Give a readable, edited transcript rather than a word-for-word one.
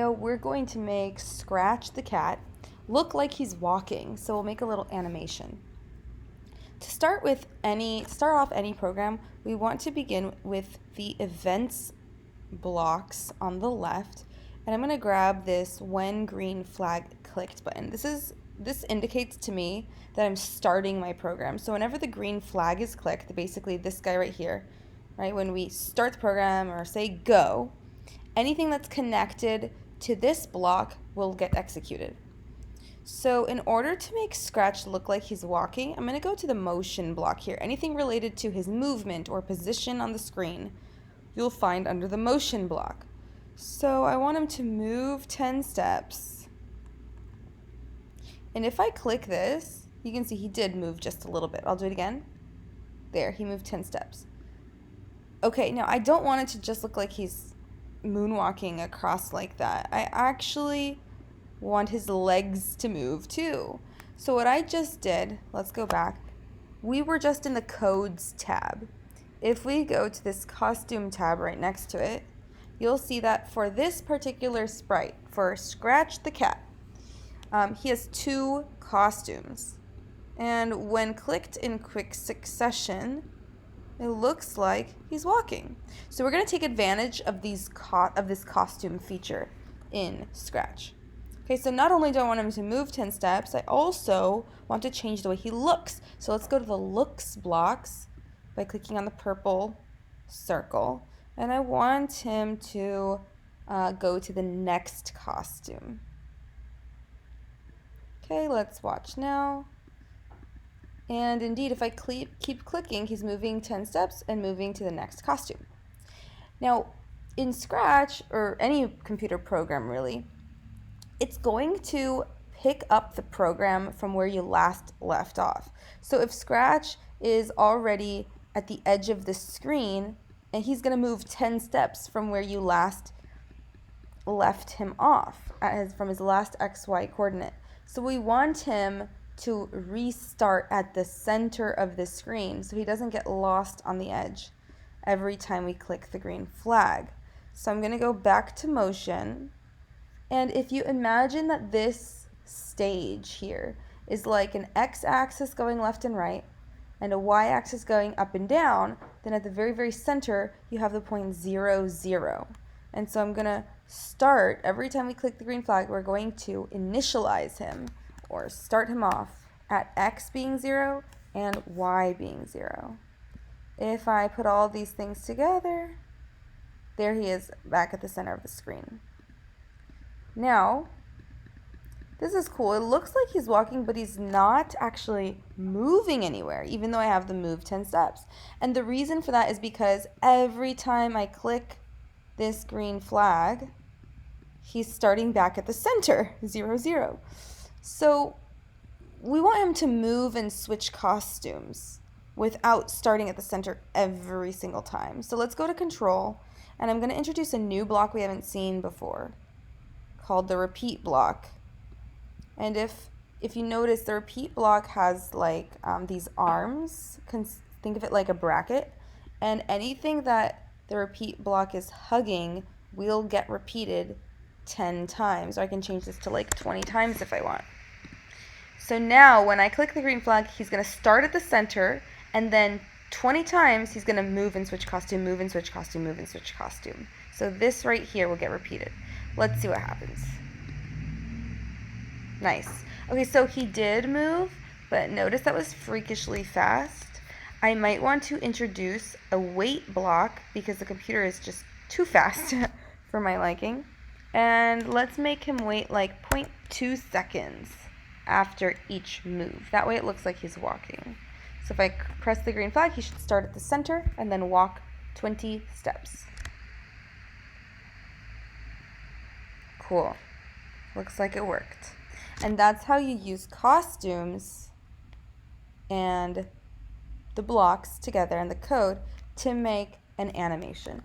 We're going to make Scratch the cat look like he's walking, so we'll make a little animation. To start off any program, we want to begin with the events blocks on the left, and I'm going to grab this when green flag clicked button. This indicates to me that I'm starting my program. So whenever the green flag is clicked, basically this guy right here, right, when we start the program or say go, anything that's connected to this block will get executed. So in order to make Scratch look like he's walking, I'm going to go to the motion block here. Anything related to his movement or position on the screen, you'll find under the motion block. So I want him to move 10 steps. And if I click this, you can see he did move just a little bit. I'll do it again. There, he moved 10 steps. Okay, now I don't want it to just look like he's moonwalking across like that. I actually want his legs to move too. So what I just did, let's go back. We were just in the codes tab. If we go to this costume tab right next to it, you'll see that for this particular sprite, for Scratch the cat, he has 2 costumes. And when clicked in quick succession, it looks like he's walking. So we're going to take advantage of this costume feature in Scratch. Okay, so not only do I want him to move 10 steps, I also want to change the way he looks. So let's go to the looks blocks by clicking on the purple circle. And I want him to go to the next costume. Okay, let's watch now. And indeed, if I keep clicking, he's moving 10 steps and moving to the next costume. Now, in Scratch, or any computer program really, it's going to pick up the program from where you last left off. So if Scratch is already at the edge of the screen, and he's going to move 10 steps from where you last left him off, from his last XY coordinate. So we want him to restart at the center of the screen so he doesn't get lost on the edge every time we click the green flag. So I'm going to go back to motion, and if you imagine that this stage here is like an x-axis going left and right and a y-axis going up and down, then at the very, very center you have the point 0, 0. And so I'm going to start, every time we click the green flag, we're going to initialize him or start him off at x being 0 and y being 0. If I put all these things together, there he is back at the center of the screen. Now, this is cool. It looks like he's walking, but he's not actually moving anywhere, even though I have the move 10 steps. And the reason for that is because every time I click this green flag, he's starting back at the center, 0, 0. So we want him to move and switch costumes without starting at the center every single time. So let's go to Control, and I'm going to introduce a new block we haven't seen before called the repeat block. And if you notice, the repeat block has like these arms. Think of it like a bracket, and anything that the repeat block is hugging will get repeated 10 times, or I can change this to like 20 times if I want. So now when I click the green flag, he's going to start at the center, and then 20 times he's going to move and switch costume, move and switch costume, move and switch costume. So this right here will get repeated. Let's see what happens. Nice. Okay, so he did move, but notice that was freakishly fast. I might want to introduce a wait block because the computer is just too fast for my liking. And let's make him wait like 0.2 seconds after each move. That way it looks like he's walking. So if I press the green flag, he should start at the center and then walk 20 steps. Cool. Looks like it worked. And that's how you use costumes and the blocks together and the code to make an animation.